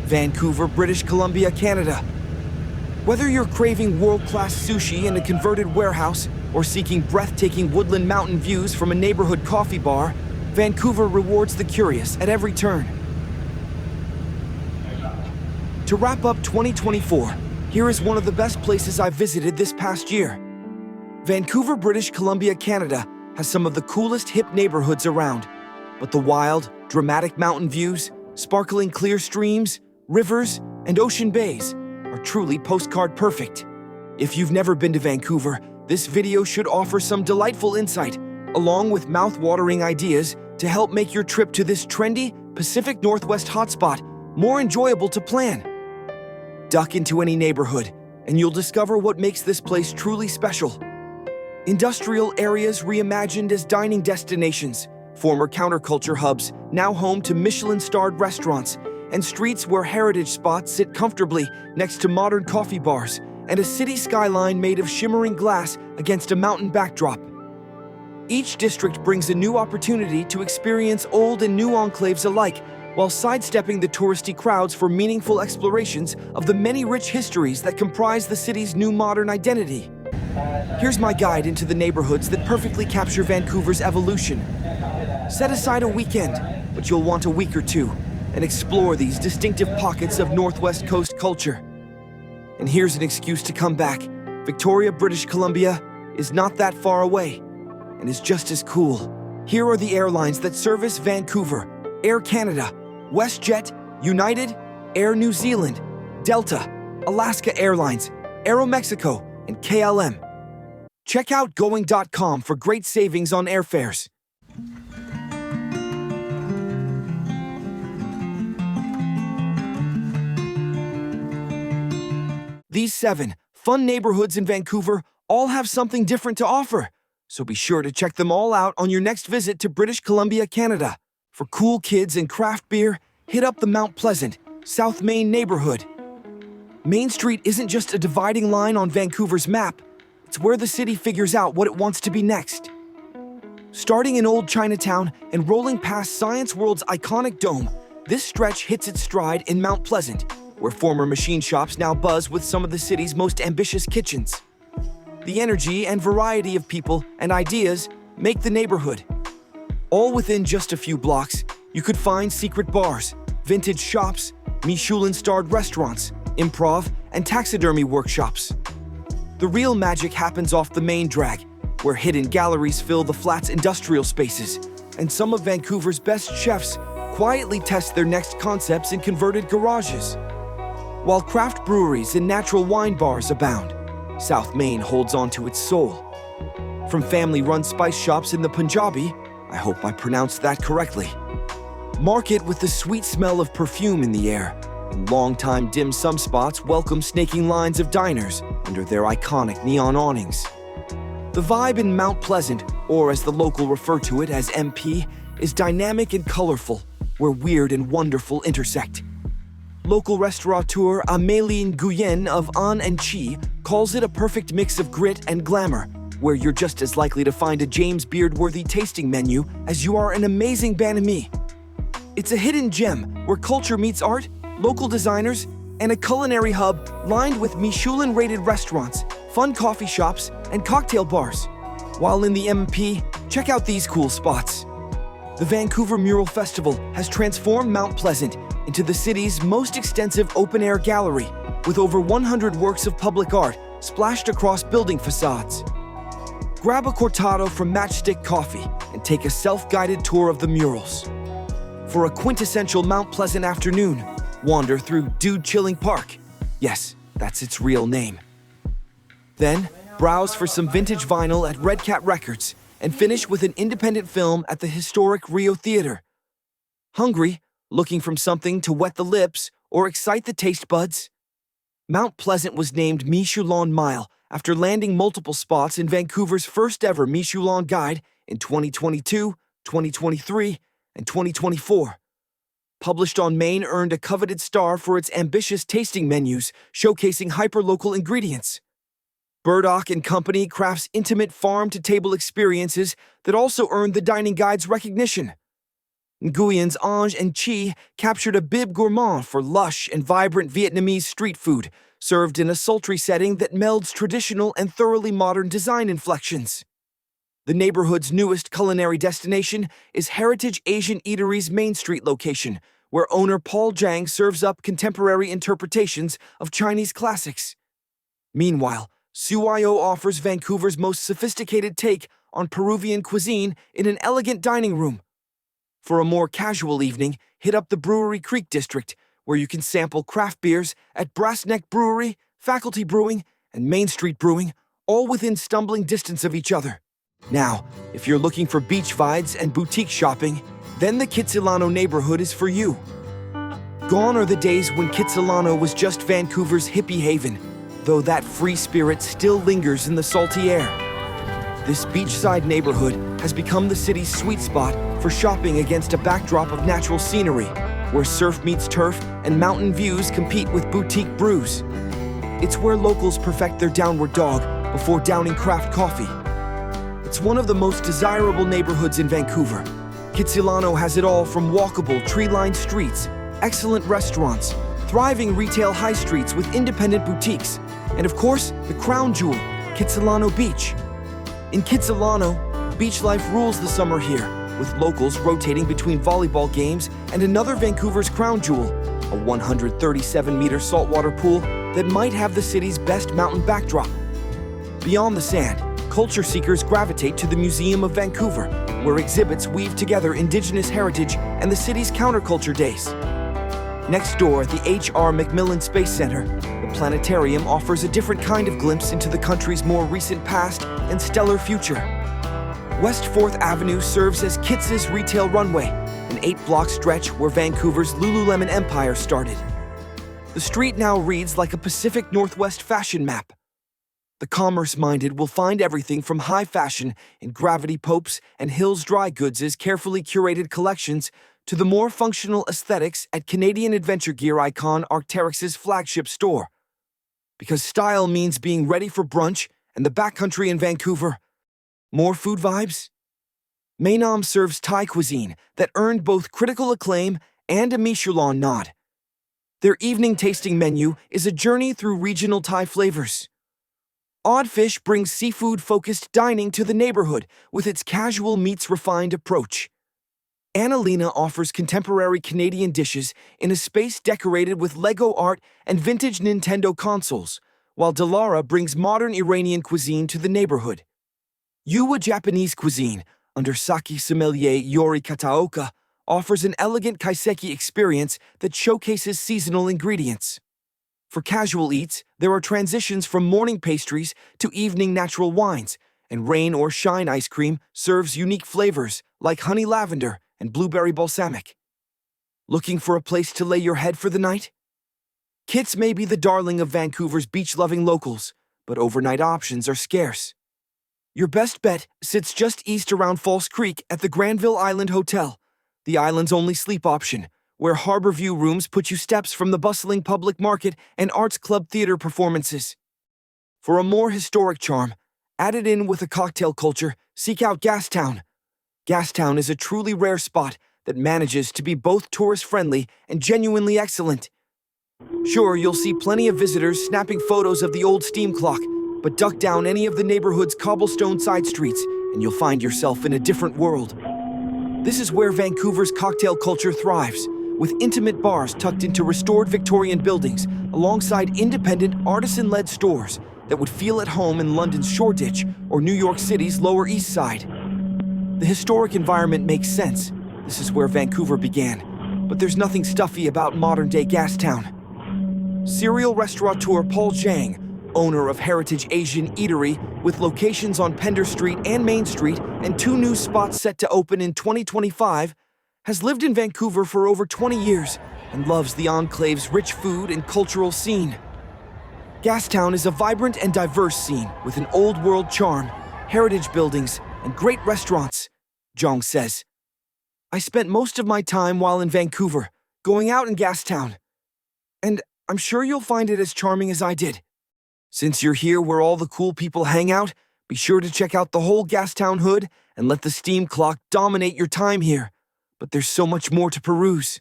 Vancouver, British Columbia, Canada. Whether you're craving world-class sushi in a converted warehouse or seeking breathtaking woodland mountain views from a neighborhood coffee bar, Vancouver rewards the curious at every turn. To wrap up 2024, here is one of the best places I've visited this past year. Vancouver, British Columbia, Canada has some of the coolest hip neighborhoods around, but the wild, dramatic mountain views, sparkling clear streams, rivers, and ocean bays are truly postcard perfect. If you've never been to Vancouver, this video should offer some delightful insight, along with mouth-watering ideas to help make your trip to this trendy Pacific Northwest hotspot more enjoyable to plan. Duck into any neighborhood, and you'll discover what makes this place truly special. Industrial areas reimagined as dining destinations, former counterculture hubs now home to Michelin-starred restaurants, and streets where heritage spots sit comfortably next to modern coffee bars, and a city skyline made of shimmering glass against a mountain backdrop. Each district brings a new opportunity to experience old and new enclaves alike, while sidestepping the touristy crowds for meaningful explorations of the many rich histories that comprise the city's new modern identity. Here's my guide into the neighborhoods that perfectly capture Vancouver's evolution. Set aside a weekend, but you'll want a week or two, and explore these distinctive pockets of Northwest Coast culture. And here's an excuse to come back. Victoria, British Columbia is not that far away, and is just as cool. Here are the airlines that service Vancouver: Air Canada, WestJet, United, Air New Zealand, Delta, Alaska Airlines, Aeromexico, and KLM. Check out going.com for great savings on airfares. These 7 fun neighborhoods in Vancouver all have something different to offer, so be sure to check them all out on your next visit to British Columbia, Canada. For cool kids and craft beer, hit up the Mount Pleasant, South Main neighborhood. Main Street isn't just a dividing line on Vancouver's map, it's where the city figures out what it wants to be next. Starting in Old Chinatown and rolling past Science World's iconic dome, this stretch hits its stride in Mount Pleasant, where former machine shops now buzz with some of the city's most ambitious kitchens. The energy and variety of people and ideas make the neighborhood. All within just a few blocks, you could find secret bars, vintage shops, Michelin-starred restaurants, improv, and taxidermy workshops. The real magic happens off the main drag, where hidden galleries fill the flat's industrial spaces, and some of Vancouver's best chefs quietly test their next concepts in converted garages. While craft breweries and natural wine bars abound, South Main holds on to its soul. From family-run spice shops in the Punjabi, I hope I pronounced that correctly, market with the sweet smell of perfume in the air, and long-time dim sum spots welcome snaking lines of diners under their iconic neon awnings. The vibe in Mount Pleasant, or as the local refer to it as MP, is dynamic and colorful, where weird and wonderful intersect. Local restaurateur Amélie Nguyen of An and Chi calls it a perfect mix of grit and glamour, where you're just as likely to find a James Beard-worthy tasting menu as you are an amazing banh mi. It's a hidden gem where culture meets art, local designers, and a culinary hub lined with Michelin-rated restaurants, fun coffee shops, and cocktail bars. While in the MP, check out these cool spots. The Vancouver Mural Festival has transformed Mount Pleasant into the city's most extensive open-air gallery, with over 100 works of public art splashed across building facades. Grab a cortado from Matchstick Coffee and take a self-guided tour of the murals. For a quintessential Mount Pleasant afternoon, wander through Dude Chilling Park. Yes, that's its real name. Then, browse for some vintage vinyl at Red Cat Records and finish with an independent film at the historic Rio Theater. Hungry? Looking for something to wet the lips or excite the taste buds? Mount Pleasant was named Michelin Mile after landing multiple spots in Vancouver's first ever Michelin Guide in 2022, 2023, and 2024. Published on Main earned a coveted star for its ambitious tasting menus showcasing hyperlocal ingredients. Burdock and Company crafts intimate farm-to-table experiences that also earned the dining guide's recognition. Nguyyen's Ange and Chi captured a bib gourmand for lush and vibrant Vietnamese street food, served in a sultry setting that melds traditional and thoroughly modern design inflections. The neighborhood's newest culinary destination is Heritage Asian Eatery's Main Street location, where owner Paul Zhang serves up contemporary interpretations of Chinese classics. Meanwhile, Suyo offers Vancouver's most sophisticated take on Peruvian cuisine in an elegant dining room. For a more casual evening, hit up the Brewery Creek district, where you can sample craft beers at Brass Neck Brewery, Faculty Brewing, and Main Street Brewing, all within stumbling distance of each other. Now, if you're looking for beach vibes and boutique shopping, then the Kitsilano neighborhood is for you. Gone are the days when Kitsilano was just Vancouver's hippie haven, though that free spirit still lingers in the salty air. This beachside neighborhood has become the city's sweet spot for shopping against a backdrop of natural scenery, where surf meets turf and mountain views compete with boutique brews. It's where locals perfect their downward dog before downing craft coffee. It's one of the most desirable neighborhoods in Vancouver. Kitsilano has it all from walkable, tree-lined streets, excellent restaurants, thriving retail high streets with independent boutiques, and of course, the crown jewel, Kitsilano Beach. In Kitsilano, beach life rules the summer here, with locals rotating between volleyball games and another Vancouver's crown jewel, a 137-meter saltwater pool that might have the city's best mountain backdrop. Beyond the sand, culture seekers gravitate to the Museum of Vancouver, where exhibits weave together Indigenous heritage and the city's counterculture days. Next door at the H.R. McMillan Space Center, the planetarium offers a different kind of glimpse into the country's more recent past and stellar future. West 4th Avenue serves as Kits' retail runway, an 8-block stretch where Vancouver's Lululemon empire started. The street now reads like a Pacific Northwest fashion map. The commerce-minded will find everything from high fashion in Gravity Popes and Hills Dry Goods' carefully curated collections to the more functional aesthetics at Canadian adventure gear icon Arc'teryx's flagship store. Because style means being ready for brunch and the backcountry in Vancouver. More food vibes? Mainam serves Thai cuisine that earned both critical acclaim and a Michelin nod. Their evening tasting menu is a journey through regional Thai flavors. Odd Fish brings seafood-focused dining to the neighborhood with its casual meets-refined approach. Annalena offers contemporary Canadian dishes in a space decorated with Lego art and vintage Nintendo consoles, while Delara brings modern Iranian cuisine to the neighborhood. Yuwa Japanese cuisine, under sake sommelier Yori Kataoka, offers an elegant kaiseki experience that showcases seasonal ingredients. For casual eats, there are transitions from morning pastries to evening natural wines, and rain or shine ice cream serves unique flavors like honey lavender and blueberry balsamic. Looking for a place to lay your head for the night? Kits may be the darling of Vancouver's beach-loving locals, but overnight options are scarce. Your best bet sits just east around False Creek at the Granville Island Hotel, the island's only sleep option, where harbor view rooms put you steps from the bustling public market and arts club theater performances. For a more historic charm, added in with a cocktail culture, seek out Gastown. Gastown is a truly rare spot that manages to be both tourist-friendly and genuinely excellent. Sure, you'll see plenty of visitors snapping photos of the old steam clock, but duck down any of the neighborhood's cobblestone side streets, and you'll find yourself in a different world. This is where Vancouver's cocktail culture thrives, with intimate bars tucked into restored Victorian buildings alongside independent, artisan-led stores that would feel at home in London's Shoreditch or New York City's Lower East Side. The historic environment makes sense. This is where Vancouver began, but there's nothing stuffy about modern-day Gastown. Serial restaurateur Paul Zhang, owner of Heritage Asian Eatery with locations on Pender Street and Main Street and 2 new spots set to open in 2025, has lived in Vancouver for over 20 years and loves the enclave's rich food and cultural scene. Gastown is a vibrant and diverse scene with an old-world charm, heritage buildings, and great restaurants, Zhang says. I spent most of my time while in Vancouver, going out in Gastown, and I'm sure you'll find it as charming as I did. Since you're here where all the cool people hang out, be sure to check out the whole Gastown hood and let the steam clock dominate your time here. But there's so much more to peruse.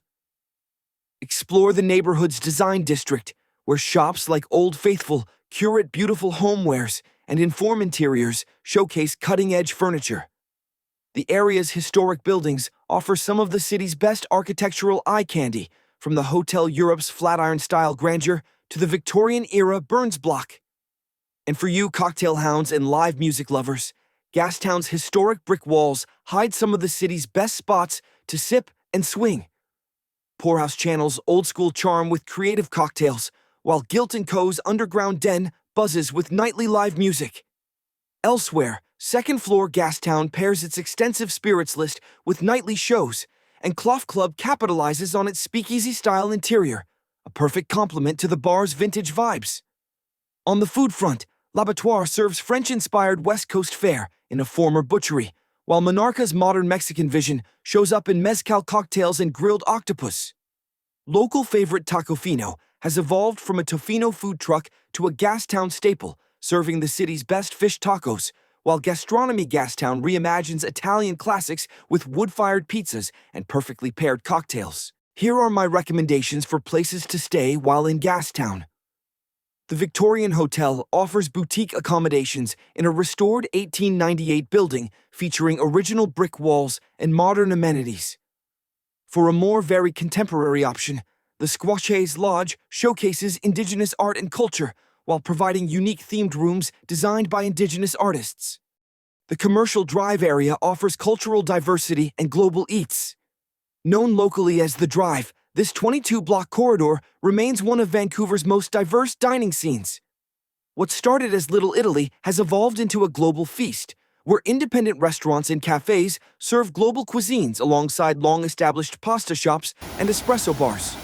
Explore the neighborhood's design district, where shops like Old Faithful curate beautiful homewares and Inform Interiors showcase cutting-edge furniture. The area's historic buildings offer some of the city's best architectural eye candy, from the Hotel Europe's Flatiron-style grandeur to the Victorian-era Burns block. And for you cocktail hounds and live music lovers, Gastown's historic brick walls hide some of the city's best spots to sip and swing. Poorhouse Channel's old-school charm with creative cocktails, while Gilt & Co.'s underground den buzzes with nightly live music. Elsewhere, second-floor Gastown pairs its extensive spirits list with nightly shows, and Clough Club capitalizes on its speakeasy-style interior, a perfect complement to the bar's vintage vibes. On the food front, L'Abattoir serves French-inspired West Coast fare in a former butchery, while Monarca's modern Mexican vision shows up in mezcal cocktails and grilled octopus. Local favorite Taco Fino has evolved from a Tofino food truck to a Gastown staple, serving the city's best fish tacos, while Gastronomy Gastown reimagines Italian classics with wood-fired pizzas and perfectly paired cocktails. Here are my recommendations for places to stay while in Gastown. The Victorian Hotel offers boutique accommodations in a restored 1898 building featuring original brick walls and modern amenities. For a more very contemporary option, the Squatches Lodge showcases indigenous art and culture while providing unique themed rooms designed by indigenous artists. The Commercial Drive area offers cultural diversity and global eats. Known locally as The Drive, this 22-block corridor remains one of Vancouver's most diverse dining scenes. What started as Little Italy has evolved into a global feast, where independent restaurants and cafes serve global cuisines alongside long-established pasta shops and espresso bars.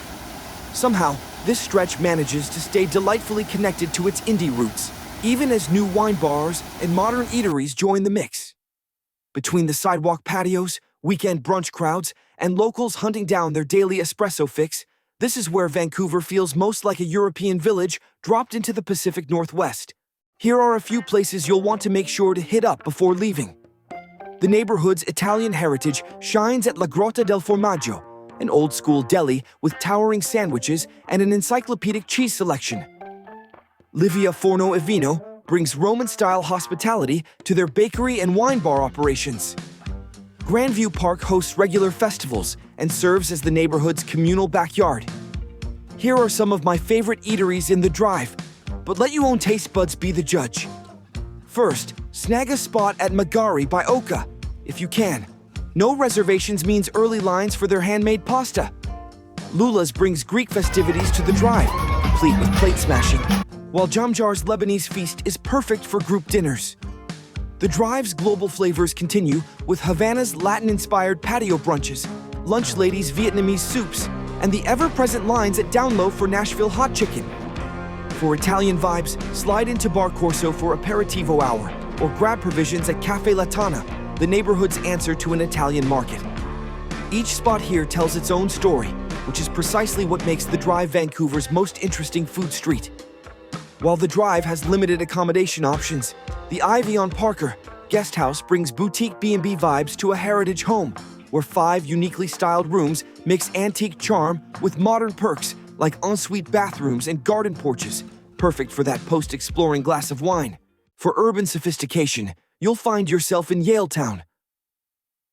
Somehow, this stretch manages to stay delightfully connected to its indie roots, even as new wine bars and modern eateries join the mix. Between the sidewalk patios, weekend brunch crowds, and locals hunting down their daily espresso fix, this is where Vancouver feels most like a European village dropped into the Pacific Northwest. Here are a few places you'll want to make sure to hit up before leaving. The neighborhood's Italian heritage shines at La Grotta del Formaggio, an old-school deli with towering sandwiches and an encyclopedic cheese selection. Livia Forno e Vino brings Roman-style hospitality to their bakery and wine bar operations. Grandview Park hosts regular festivals and serves as the neighborhood's communal backyard. Here are some of my favorite eateries in The Drive, but let your own taste buds be the judge. First, snag a spot at Magari by Oka, if you can. No reservations means early lines for their handmade pasta. Lula's brings Greek festivities to The Drive, complete with plate smashing, while Jamjar's Lebanese feast is perfect for group dinners. The Drive's global flavors continue with Havana's Latin-inspired patio brunches, Lunch Lady's Vietnamese soups, and the ever-present lines at Down Low for Nashville hot chicken. For Italian vibes, slide into Bar Corso for aperitivo hour, or grab provisions at Cafe Latana, the neighborhood's answer to an Italian market. Each spot here tells its own story, which is precisely what makes The Drive Vancouver's most interesting food street. While The Drive has limited accommodation options, the Ivy on Parker guest house brings boutique B&B vibes to a heritage home, where 5 uniquely styled rooms mix antique charm with modern perks like ensuite bathrooms and garden porches, perfect for that post-exploring glass of wine. For urban sophistication, you'll find yourself in Yaletown.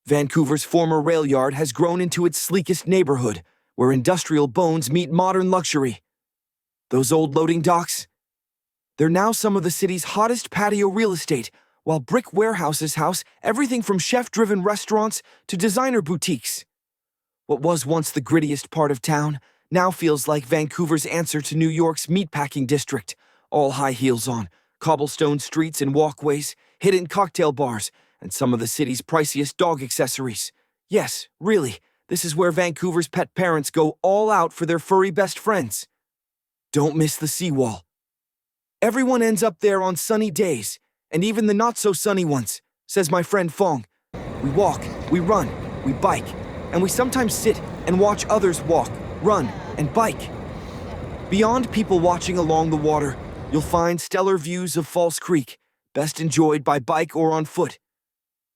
Vancouver's former rail yard has grown into its sleekest neighborhood, where industrial bones meet modern luxury. Those old loading docks? They're now some of the city's hottest patio real estate, while brick warehouses house everything from chef-driven restaurants to designer boutiques. What was once the grittiest part of town now feels like Vancouver's answer to New York's meatpacking district, all high heels on, cobblestone streets and walkways, hidden cocktail bars, and some of the city's priciest dog accessories. Yes, really, this is where Vancouver's pet parents go all out for their furry best friends. Don't miss the seawall. Everyone ends up there on sunny days, and even the not-so-sunny ones, says my friend Fong. We walk, we run, we bike, and we sometimes sit and watch others walk, run, and bike. Beyond people watching along the water, You'll find stellar views of False Creek, best enjoyed by bike or on foot.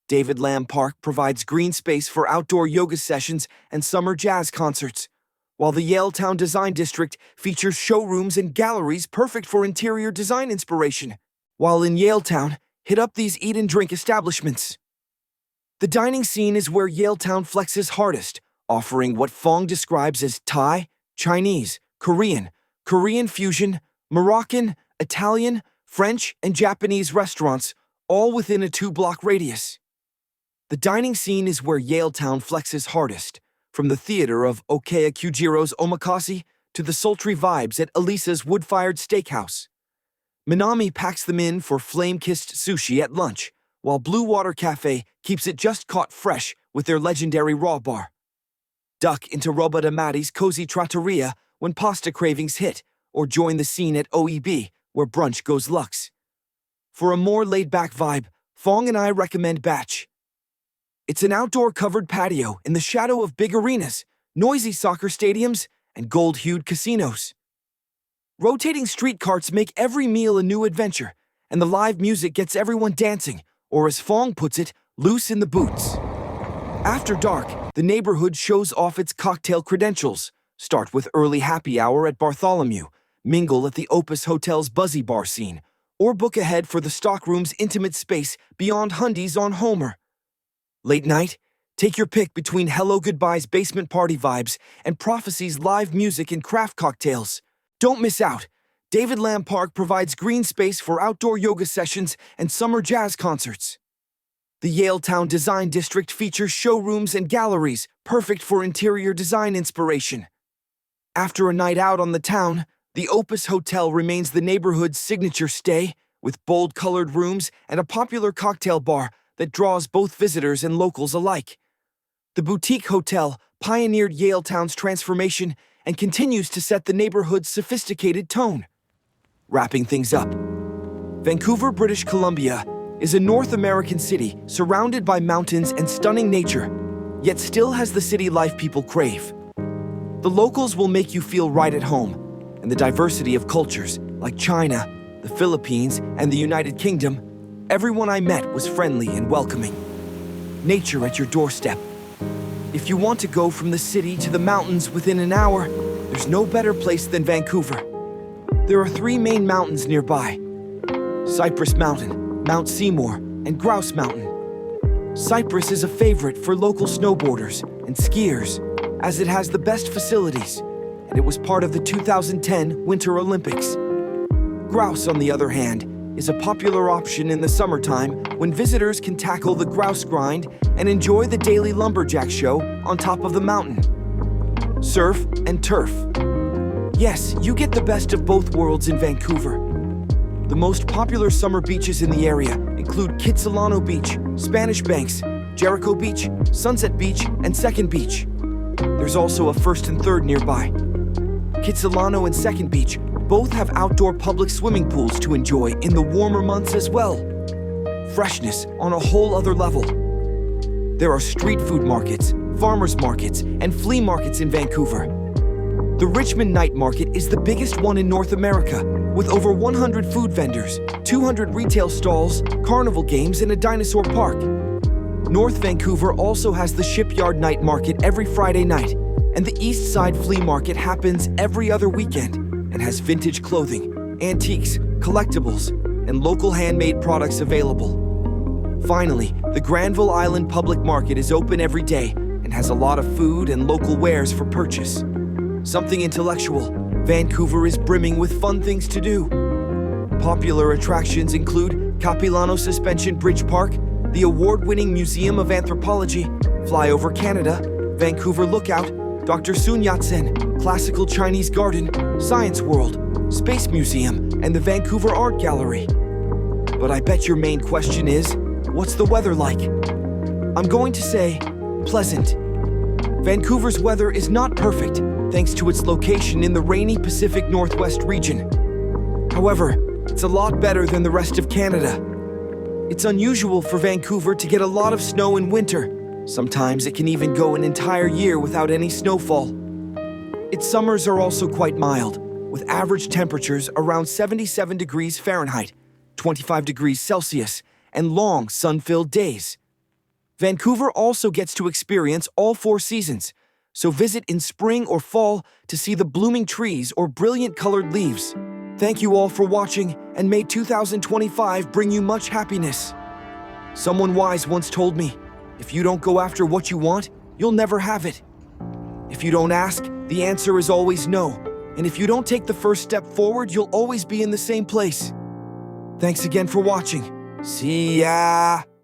David Lamb Park provides green space for outdoor yoga sessions and summer jazz concerts, while the Yaletown Design District features showrooms and galleries perfect for interior design inspiration. While in Yaletown, hit up these eat and drink establishments. The dining scene is where Yaletown flexes hardest, offering what Fong describes as Thai, Chinese, Korean, Korean fusion, Moroccan, Italian, French, and Japanese restaurants, all within a 2-block radius. The dining scene is where Yaletown flexes hardest, from the theater of Okaya Kujiro's Omakase to the sultry vibes at Elisa's wood-fired steakhouse. Minami packs them in for flame-kissed sushi at lunch, while Blue Water Cafe keeps it just caught fresh with their legendary raw bar. Duck into Roba da Matti's cozy trattoria when pasta cravings hit, or join the scene at OEB, where brunch goes luxe. For a more laid-back vibe, Fong and I recommend Batch. It's an outdoor covered patio in the shadow of big arenas, noisy soccer stadiums, and gold-hued casinos. Rotating street carts make every meal a new adventure, and the live music gets everyone dancing, or as Fong puts it, loose in the boots. After dark, the neighborhood shows off its cocktail credentials. Start with early happy hour at Bartholomew, mingle at the Opus Hotel's Buzzy Bar scene, or book ahead for the stockroom's intimate space beyond Hundy's on Homer. Late night, take your pick between Hello Goodbye's basement party vibes and Prophecy's live music and craft cocktails. Don't miss out. David Lamb Park provides green space for outdoor yoga sessions and summer jazz concerts. The Yaletown Design District features showrooms and galleries perfect for interior design inspiration. After a night out on the town, the Opus Hotel remains the neighborhood's signature stay, with bold-colored rooms and a popular cocktail bar that draws both visitors and locals alike. The boutique hotel pioneered Yaletown's transformation and continues to set the neighborhood's sophisticated tone. Wrapping things up, Vancouver, British Columbia is a North American city surrounded by mountains and stunning nature, yet still has the city life people crave. The locals will make you feel right at home, and the diversity of cultures, like China, the Philippines, and the United Kingdom, everyone I met was friendly and welcoming. Nature at your doorstep. If you want to go from the city to the mountains within an hour, there's no better place than Vancouver. There are 3 main mountains nearby: Cypress Mountain, Mount Seymour, and Grouse Mountain. Cypress is a favorite for local snowboarders and skiers, as it has the best facilities, and it was part of the 2010 Winter Olympics. Grouse, on the other hand, is a popular option in the summertime when visitors can tackle the grouse grind and enjoy the daily lumberjack show on top of the mountain. Surf and turf. Yes, you get the best of both worlds in Vancouver. The most popular summer beaches in the area include Kitsilano Beach, Spanish Banks, Jericho Beach, Sunset Beach, and Second Beach. There's also a First and Third nearby. Kitsilano and Second Beach both have outdoor public swimming pools to enjoy in the warmer months as well. Freshness on a whole other level. There are street food markets, farmers markets, and flea markets in Vancouver. The Richmond Night Market is the biggest one in North America, with over 100 food vendors, 200 retail stalls, carnival games, and a dinosaur park. North Vancouver also has the Shipyard Night Market every Friday night, and the East Side Flea Market happens every other weekend and has vintage clothing, antiques, collectibles, and local handmade products available. Finally, the Granville Island Public Market is open every day and has a lot of food and local wares for purchase. Something intellectual, Vancouver is brimming with fun things to do. Popular attractions include Capilano Suspension Bridge Park, the award-winning Museum of Anthropology, Flyover Canada, Vancouver Lookout, Dr. Sun Yat-sen, Classical Chinese Garden, Science World, Space Museum, and the Vancouver Art Gallery. But I bet your main question is, what's the weather like? I'm going to say, pleasant. Vancouver's weather is not perfect, thanks to its location in the rainy Pacific Northwest region. However, it's a lot better than the rest of Canada. It's unusual for Vancouver to get a lot of snow in winter. Sometimes it can even go an entire year without any snowfall. Its summers are also quite mild, with average temperatures around 77 degrees Fahrenheit, 25 degrees Celsius, and long sun-filled days. Vancouver also gets to experience all 4 seasons, so visit in spring or fall to see the blooming trees or brilliant colored leaves. Thank you all for watching, and may 2025 bring you much happiness. Someone wise once told me, if you don't go after what you want, you'll never have it. If you don't ask, the answer is always no. And if you don't take the first step forward, you'll always be in the same place. Thanks again for watching. See ya!